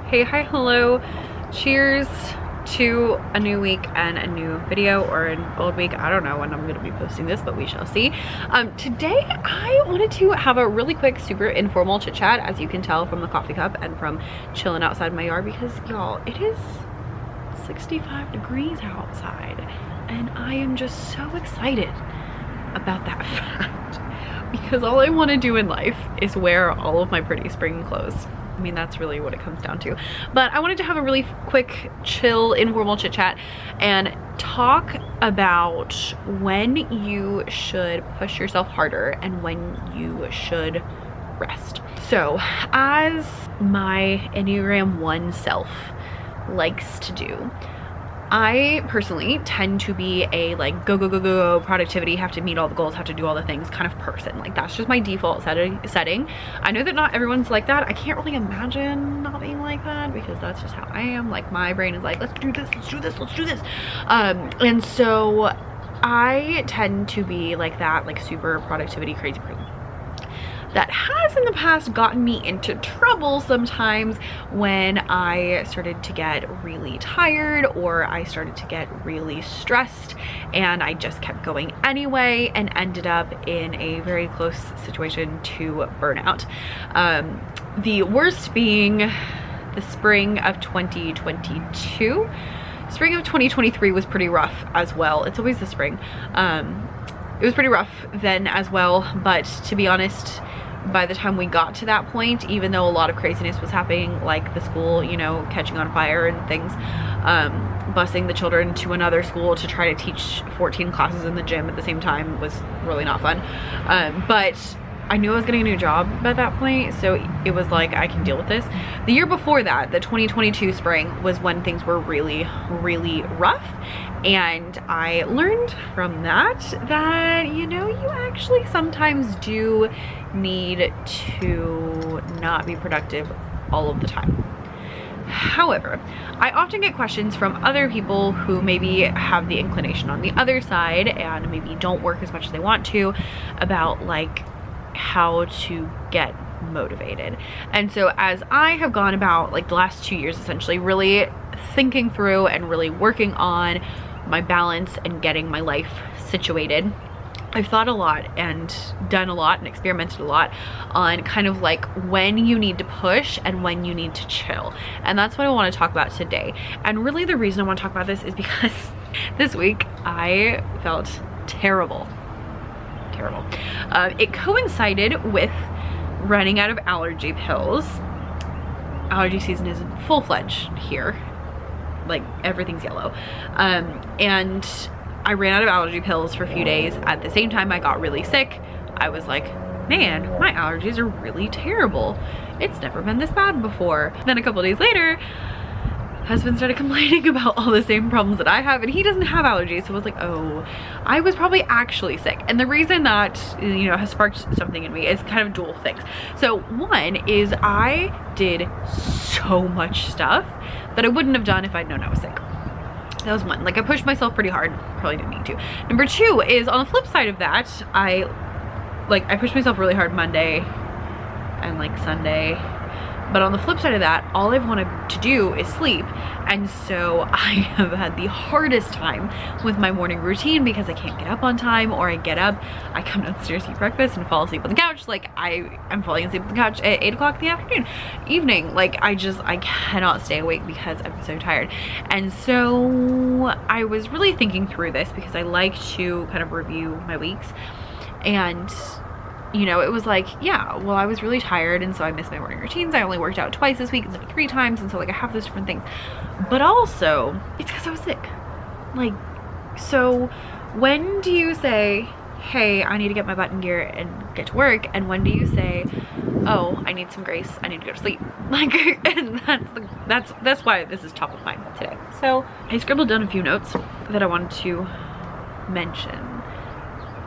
Hey, hi, hello. Cheers to a new week and a new video, or an old week. I don't know when I'm gonna be posting this, but we shall see. Today I wanted to have a really quick, super informal chit chat, as you can tell from the coffee cup and from chilling outside my yard, because y'all, it is 65 degrees outside and I am just so excited about that fact, because all I want to do in life is wear all of my pretty spring clothes. I mean, that's really what it comes down to. But I wanted to have a really quick, chill, informal chit chat and talk about when you should push yourself harder and when you should rest. So, as my Enneagram 1 self likes to do, I personally tend to be a like go productivity, have to meet all the goals, have to do all the things kind of person. Like, that's just my default setting. I know that not everyone's like that. I can't really imagine not being like that, because that's just how I am. Like, my brain is like, let's do this, let's do this, let's do this. And so I tend to be like that, like super productivity crazy person. That has in the past gotten me into trouble sometimes when I started to get really tired, or I started to get really stressed, and I just kept going anyway and ended up in a very close situation to burnout. The worst being the spring of 2022. Spring of 2023 was pretty rough as well. It's always the spring. It was pretty rough then as well, but to be honest, by the time we got to that point, even though a lot of craziness was happening, like the school, you know, catching on fire and things, busing the children to another school to try to teach 14 classes in the gym at the same time was really not fun. But I knew I was getting a new job at that point, so it was like, I can deal with this. The year before that, the 2022 spring, was when things were really, really rough. And I learned from that, you know, you actually sometimes do need to not be productive all of the time. However, I often get questions from other people who maybe have the inclination on the other side and maybe don't work as much as they want to, about like how to get motivated. And so as I have gone about like the last 2 years essentially really thinking through and really working on my balance and getting my life situated, I've thought a lot and done a lot and experimented a lot on kind of like when you need to push and when you need to chill. And that's what I want to talk about today. And really the reason I want to talk about this is because this week I felt terrible. It coincided with running out of allergy pills. Allergy season is full-fledged here. Like, everything's yellow. And I ran out of allergy pills for a few days. At the same time, I got really sick. I was like, man, my allergies are really terrible. It's never been this bad before. Then a couple days later, husband started complaining about all the same problems that I have, and he doesn't have allergies. So I was like, oh, I was probably actually sick. And the reason that, you know, has sparked something in me is kind of dual things. So one is I did so much stuff that I wouldn't have done if I'd known I was sick. That was one. Like, I pushed myself pretty hard. Probably didn't need to. Number two is, on the flip side of that, I pushed myself really hard Monday and like Sunday. But on the flip side of that, all I've wanted to do is sleep. And so I have had the hardest time with my morning routine, because I can't get up on time, or I get up, I come downstairs, eat breakfast, and fall asleep on the couch. Like, I'm falling asleep on the couch at 8 o'clock in the afternoon, evening. Like, I cannot stay awake because I'm so tired. And so I was really thinking through this, because I like to kind of review my weeks. And you know, it was like, yeah, well, I was really tired, and so I missed my morning routines. I only worked out twice this week instead of 3 times, and so like I have those different things. But also, it's because I was sick. Like, so when do you say, hey, I need to get my butt in gear and get to work, and when do you say, oh, I need some grace, I need to go to sleep? Like, and that's why this is top of mind today. So I scribbled down a few notes that I wanted to mention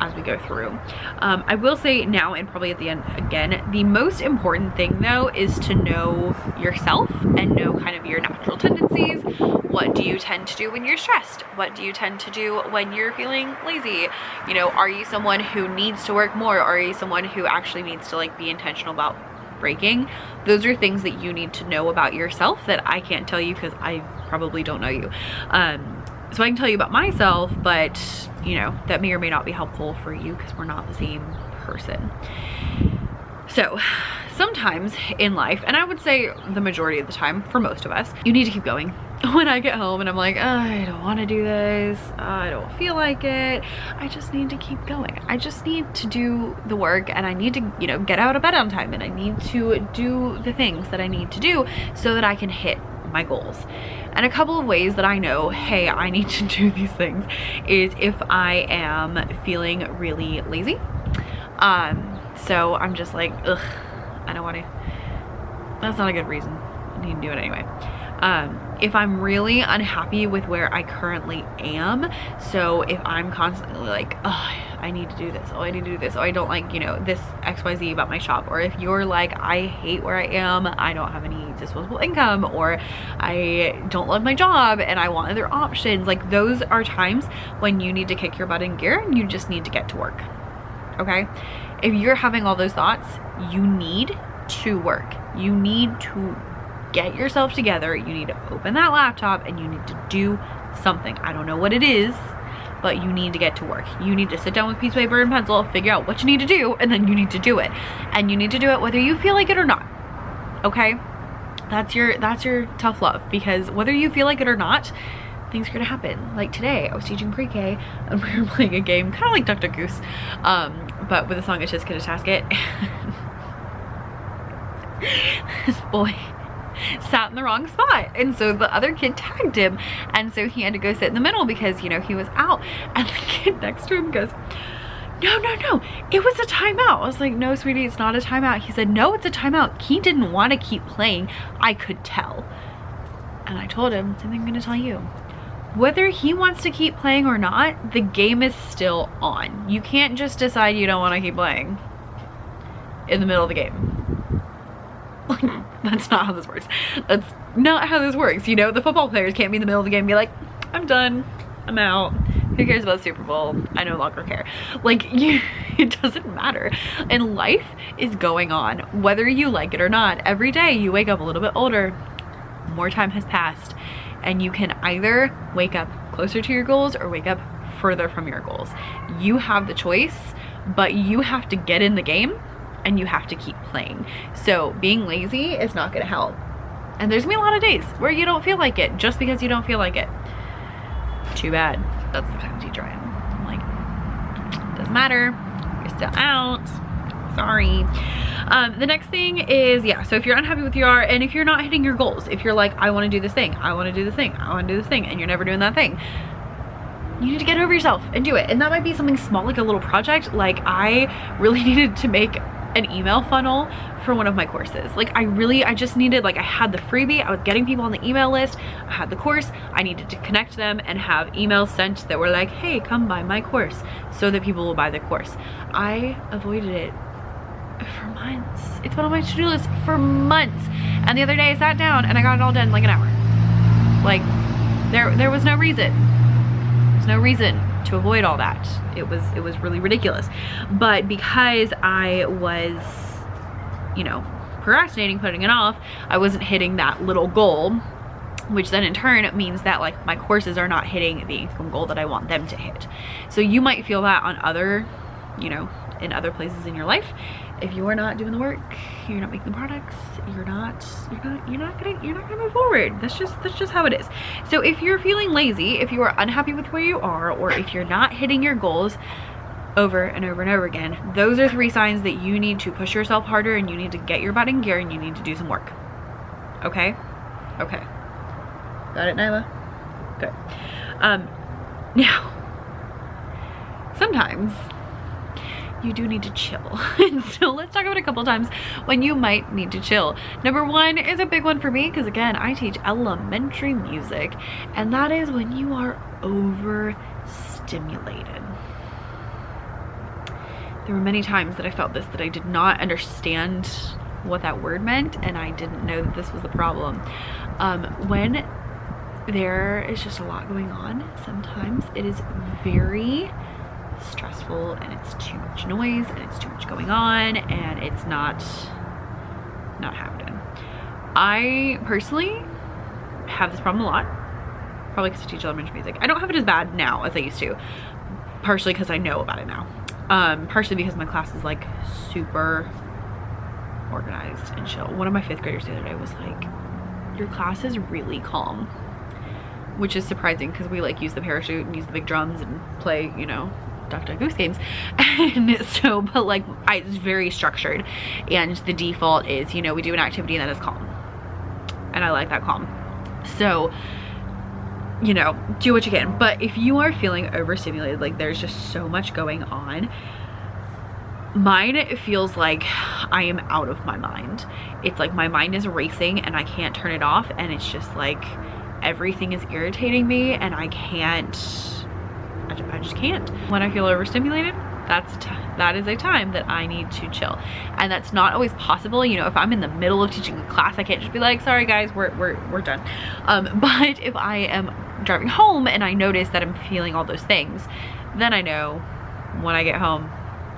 as we go through. I will say now, and probably at the end again, the most important thing though is to know yourself and know kind of your natural tendencies. What do you tend to do when you're stressed? What do you tend to do when you're feeling lazy? You know, are you someone who needs to work more, or are you someone who actually needs to like be intentional about breaking. Those are things that you need to know about yourself that I can't tell you because I probably don't know you. So I can tell you about myself, but you know, that may or may not be helpful for you because we're not the same person. So sometimes in life, and I would say the majority of the time for most of us, you need to keep going. When I get home and I'm like, oh, I don't want to do this, I don't feel like it, I just need to keep going. I just need to do the work, and I need to, you know, get out of bed on time, and I need to do the things that I need to do so that I can hit my goals. And a couple of ways that I know, hey, I need to do these things is if I am feeling really lazy. So I'm just like, ugh, I don't want to. That's not a good reason. I need to do it anyway. If I'm really unhappy with where I currently am, so if I'm constantly like, oh, I need to do this, oh, I need to do this, oh, I don't like, you know, this XYZ about my shop, or if you're like, I hate where I am, I don't have any disposable income, or I don't love my job and I want other options, like those are times when you need to kick your butt in gear and you just need to get to work. Okay? If you're having all those thoughts, you need to work. You need to get yourself together. You need to open that laptop and you need to do something. I don't know what it is, but you need to get to work. You need to sit down with piece of paper and pencil, figure out what you need to do, and then you need to do it. And you need to do it whether you feel like it or not. Okay? That's your tough love, because whether you feel like it or not, things are gonna happen. Like today, I was teaching pre-K and we were playing a game, kind of like Duck Duck Goose, but with a song, It's Just Gonna Task It. This boy sat in the wrong spot, and so the other kid tagged him, and so he had to go sit in the middle because, you know, he was out. And the kid next to him goes, no, it was a timeout. I was like, no, sweetie, it's not a timeout. He said, no, it's a timeout. He didn't want to keep playing. I could tell. And I told him, same thing I'm gonna tell you. Whether he wants to keep playing or not, the game is still on. You can't just decide you don't want to keep playing in the middle of the game. That's not how this works. That's not how this works. You know, the football players can't be in the middle of the game and be like, I'm done, I'm out. Who cares about the Super Bowl? I no longer care. Like, it doesn't matter. And life is going on, whether you like it or not. Every day you wake up a little bit older, more time has passed, and you can either wake up closer to your goals or wake up further from your goals. You have the choice, but you have to get in the game and you have to keep playing. So being lazy is not gonna help. And there's gonna be a lot of days where you don't feel like it just because you don't feel like it. Too bad. That's the kind of teacher I am. I'm like, doesn't matter, you're still out. Sorry. The next thing is, yeah, so if you're unhappy with who you are, and if you're not hitting your goals, if you're like, I want to do this thing, I want to do this thing, I want to do this thing, and you're never doing that thing, you need to get over yourself and do it. And that might be something small, like a little project. Like, I really needed to make an email funnel for one of my courses. Like, I just needed, like, I had the freebie, I was getting people on the email list, I had the course, I needed to connect them and have emails sent that were like, hey, come buy my course, so that people will buy the course. I avoided it for months. It's been on my to-do list for months. And the other day I sat down and I got it all done in like an hour. Like, there was no reason. There's no reason to avoid all that. It was really ridiculous. But because I was, you know, procrastinating, putting it off, I wasn't hitting that little goal, which then in turn means that, like, my courses are not hitting the income goal that I want them to hit. So you might feel that on other, you know, in other places in your life. If you are not doing the work, you're not making the products, you're not gonna move forward. That's just how it is. So if you're feeling lazy, if you are unhappy with where you are, or if you're not hitting your goals over and over and over again, those are 3 signs that you need to push yourself harder and you need to get your butt in gear and you need to do some work. Okay? Okay. Got it, Nyla? Good. Now, sometimes you do need to chill. And so let's talk about a couple times when you might need to chill. Number 1 is a big one for me because, again, I teach elementary music, and that is when you are overstimulated. There were many times that I felt this, that I did not understand what that word meant, and I didn't know that this was the problem. When there is just a lot going on, sometimes it is very stressful and it's too much noise and it's too much going on and it's not not happening. I personally have this problem a lot, probably because I teach elementary music. I don't have it as bad now as I used to, partially because I know about it now, partially because my class is like super organized and chill. One of my 5th graders the other day was like, your class is really calm, which is surprising because we like use the parachute and use the big drums and play, you know, Duck Duck Goose games. And so, but like, it's very structured, and the default is, you know, we do an activity and that is calm, and I like that calm. So, you know, do what you can. But if you are feeling overstimulated, like there's just so much going on, mine, it feels like I am out of my mind. It's like my mind is racing and I can't turn it off, and it's just like everything is irritating me and I just can't. When I feel overstimulated, that is a time that I need to chill, and that's not always possible. You know, if I'm in the middle of teaching a class, I can't just be like, sorry guys, we're done. But if I am driving home and I notice that I'm feeling all those things, then I know when I get home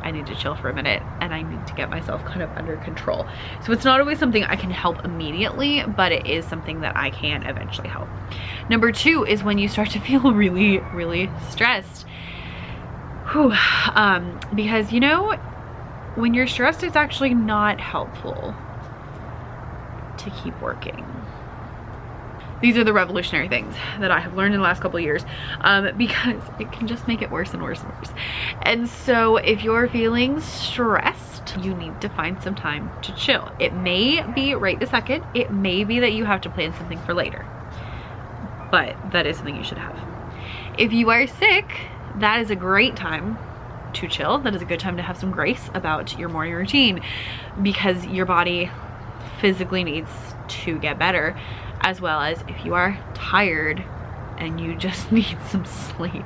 I need to chill for a minute and I need to get myself kind of under control. So it's not always something I can help immediately, but it is something that I can eventually help. Number 2 is when you start to feel really, really stressed. Whew. Because, you know, when you're stressed, it's actually not helpful to keep working. These are the revolutionary things that I have learned in the last couple of years, because it can just make it worse and worse and worse. And so if you're feeling stressed, you need to find some time to chill. It may be right this second. It may be that you have to plan something for later, but that is something you should have. If you are sick, that is a great time to chill. That is a good time to have some grace about your morning routine, because your body physically needs to get better, as well as if you are tired and you just need some sleep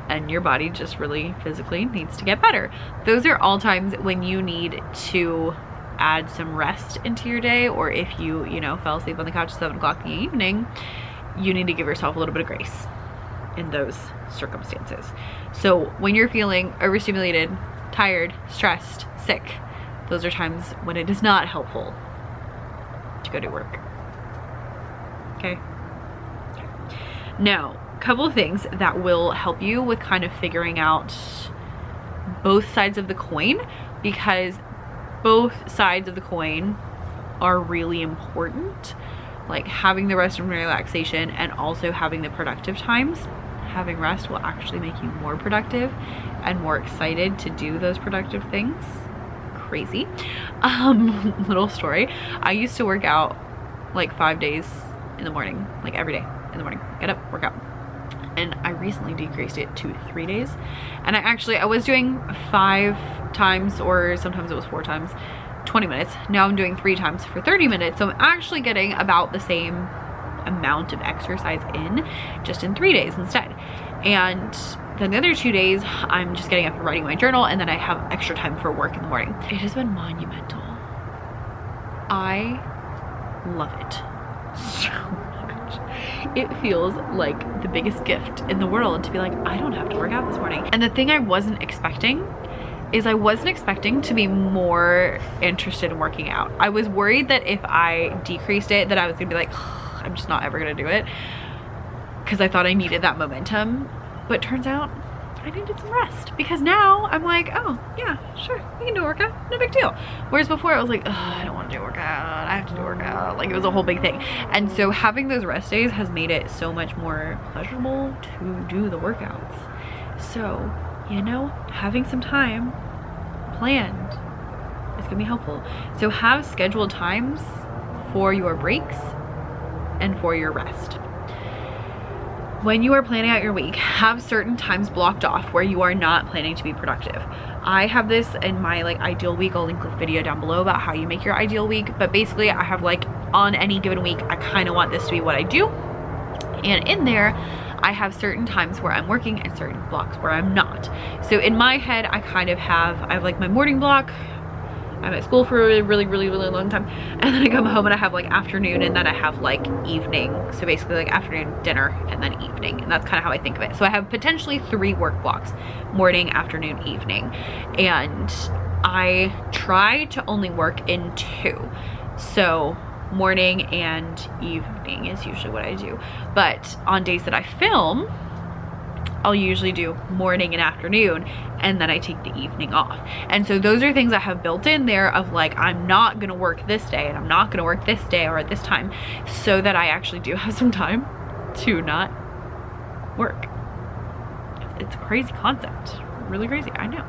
and your body just really physically needs to get better. Those are all times when you need to add some rest into your day, or if you know, fell asleep on the couch at 7 o'clock in the evening, you need to give yourself a little bit of grace in those circumstances. So when you're feeling overstimulated, tired, stressed, sick, those are times when it is not helpful to go to work. Okay. Now, a couple of things that will help you with kind of figuring out both sides of the coin, because both sides of the coin are really important. Like having the rest and relaxation and also having the productive times. Having rest will actually make you more productive and more excited to do those productive things. Crazy. Little story. I used to work out like 5 days in the morning, like every day in the morning. Get up, work out. And I recently decreased it to 3 days. And I was doing 5 times, or sometimes it was 4 times, 20 minutes. Now I'm doing 3 times for 30 minutes. So I'm actually getting about the same amount of exercise in, just in 3 days instead. And then the other 2 days, I'm just getting up and writing my journal, and then I have extra time for work in the morning. It has been monumental. I love it so much. It feels like the biggest gift in the world to be like, I don't have to work out this morning. And the thing I wasn't expecting is I wasn't expecting to be more interested in working out. I was worried that if I decreased it, that I was gonna be like, I'm just not ever gonna do it, because I thought I needed that momentum. But turns out I needed some rest, because now I'm like, oh yeah, sure, we can do a workout, no big deal. Whereas before I was like, I don't want to do a workout, I have to do a workout. Like, it was a whole big thing. And so having those rest days has made it so much more pleasurable to do the workouts. So, you know, having some time planned is gonna be helpful. So have scheduled times for your breaks and for your rest. When you are planning out your week, have certain times blocked off where you are not planning to be productive. I have this in my like ideal week. I'll link a video down below about how you make your ideal week. But basically I have like, on any given week, I kind of want this to be what I do. And in there, I have certain times where I'm working and certain blocks where I'm not. So in my head, I have like my morning block. I'm at school for a really long time, and then I come home and I have like afternoon, and then I have like evening. So basically like afternoon, dinner, and then evening, and that's kind of how I think of it. So I have potentially 3 work blocks: morning, afternoon, evening, and I try to only work in 2. So morning and evening is usually what I do. But on days that I film, I'll usually do morning and afternoon, and then I take the evening off. And so those are things I have built in there of like, I'm not gonna work this day and I'm not gonna work this day or at this time, so that I actually do have some time to not work. It's a crazy concept, really crazy, I know.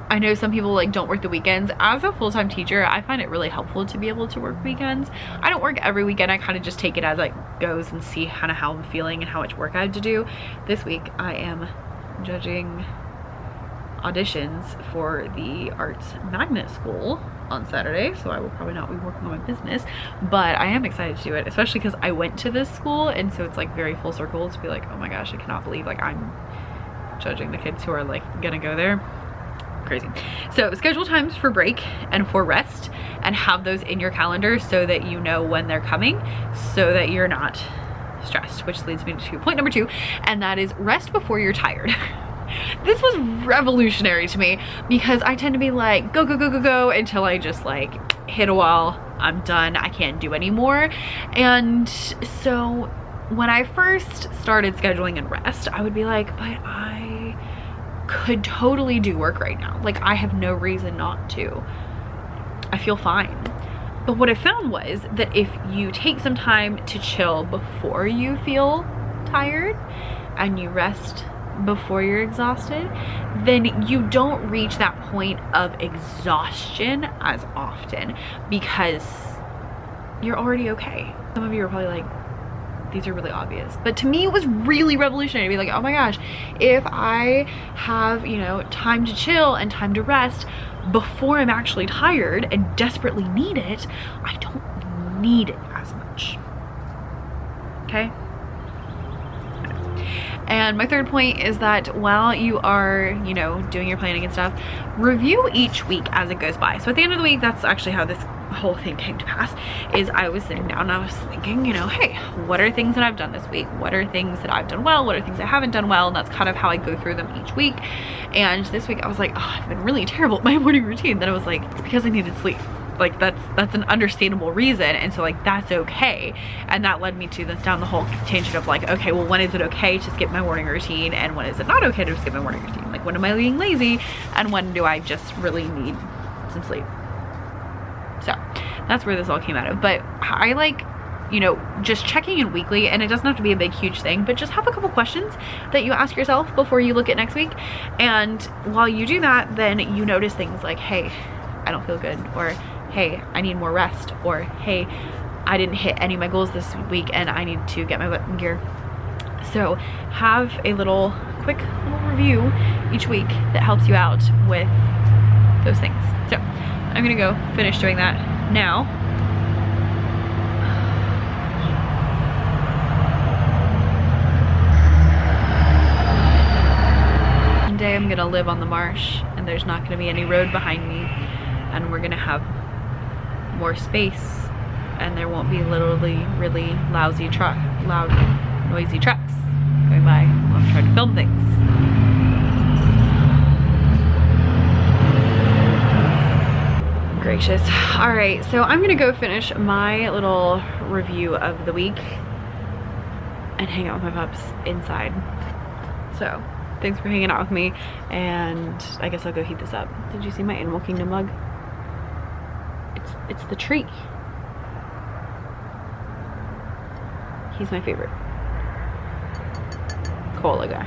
I know some people like don't work the weekends. As a full-time teacher, I find it really helpful to be able to work weekends. I don't work every weekend. I kind of just take it as it goes and see kind of how I'm feeling and how much work I have to do. This week I am judging auditions for the Arts Magnet School on Saturday, so I will probably not be working on my business, but I am excited to do it, especially because I went to this school, and so it's like very full circle to be like, oh my gosh, I cannot believe like I'm judging the kids who are like gonna go there. Crazy. So schedule times for break and for rest, and have those in your calendar so that you know when they're coming, so that you're not stressed, which leads me to point number 2, and that is rest before you're tired. This was revolutionary to me because I tend to be like go go go go go until I just like hit a wall, I'm done, I can't do anymore. And so when I first started scheduling and rest, I would be like, but I could totally do work right now. Like I have no reason not to. I feel fine. But what I found was that if you take some time to chill before you feel tired and you rest before you're exhausted, then you don't reach that point of exhaustion as often because you're already okay. Some of you are probably like, these are really obvious, but to me it was really revolutionary to be like, oh my gosh, if I have, you know, time to chill and time to rest before I'm actually tired and desperately need it, I don't need it as much. Okay. And my third point is that while you are, you know, doing your planning and stuff, review each week as it goes by. So at the end of the week, that's actually how this whole thing came to pass, is I was sitting down and I was thinking, you know, hey, what are things that I've done this week? What are things that I've done well? What are things I haven't done well? And that's kind of how I go through them each week. And this week I was like, oh, I've been really terrible at my morning routine. Then I was like, it's because I needed sleep. Like that's an understandable reason, and so like that's okay. And that led me to down the whole tangent of like, okay, well, when is it okay to skip my morning routine, and when is it not okay to skip my morning routine? Like, when am I being lazy, and when do I just really need some sleep? So that's where this all came out of. But I like, you know, just checking in weekly, and it doesn't have to be a big huge thing, but just have a couple questions that you ask yourself before you look at next week. And while you do that, then you notice things like, hey, I don't feel good, or hey, I need more rest, or hey, I didn't hit any of my goals this week and I need to get my butt in gear. So have a quick little review each week that helps you out with those things. So I'm gonna go finish doing that now. One day I'm gonna live on the marsh and there's not gonna be any road behind me, and we're gonna have more space, and there won't be literally really loud noisy trucks going by while I'm trying to film things. Gracious. All right, so I'm gonna go finish my little review of the week and hang out with my pups inside. So thanks for hanging out with me, and I guess I'll go heat this up. Did you see my Animal Kingdom mug? It's the tree. He's my favorite. Koala guy.